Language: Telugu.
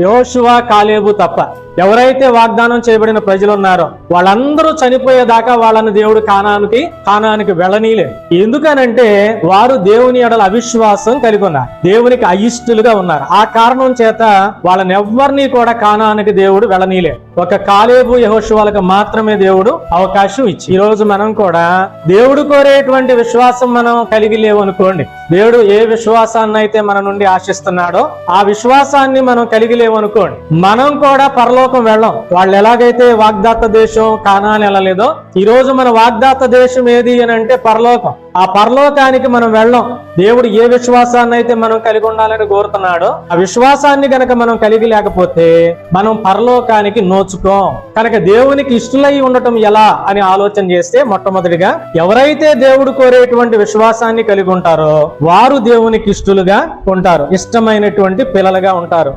యెహోషువ కాలేబు తప్ప ఎవరైతే వాగ్దానం చేయబడిన ప్రజలు ఉన్నారో వాళ్ళందరూ చనిపోయేదాకా వాళ్ళని దేవుడు కానానికి వెళ్ళనీలేదు. ఎందుకనంటే వారు దేవుని ఎడల అవిశ్వాసం కలిగి ఉన్నారు, దేవునికి అయిష్టులుగా ఉన్నారు. ఆ కారణం చేత వాళ్ళని ఎవ్వరినీ కూడా కానానికి దేవుడు వెళ్ళనీలేదు. ఒక కాలేబు యెహోషువలకు మాత్రమే దేవుడు అవకాశం ఇచ్చి, ఈ రోజు మనం కూడా దేవుడు కోరేటువంటి విశ్వాసం మనం కలిగి లేవనుకోండి, దేవుడు ఏ విశ్వాసాన్ని అయితే మన నుండి ఆశిస్తున్నాడో ఆ విశ్వాసాన్ని మనం కలిగి లేవనుకోండి, మనం కూడా పరలోకం వెళ్ళం. వాళ్ళు ఎలాగైతే వాగ్దాత దేశం కానాని వెళ్ళలేదో, ఈ రోజు మన వాగ్దాత దేశం ఏది అని అంటే పరలోకం. ఆ పరలోకానికి మనం వెళ్ళం. దేవుడు ఏ విశ్వాసాన్ని అయితే మనం కలిగి ఉండాలని కోరుతున్నాడో ఆ విశ్వాసాన్ని గనక మనం కలిగి లేకపోతే మనం పరలోకానికి నోచుకోం. కనుక దేవునికి ఇష్టలై ఉండటం ఎలా అని ఆలోచన చేస్తే, మొట్టమొదటిగా ఎవరైతే దేవుడు కోరేటువంటి విశ్వాసాన్ని కలిగి ఉంటారో వారు దేవునికి ఇష్టలుగా ఉంటారు, ఇష్టమైనటువంటి పిల్లలుగా ఉంటారు.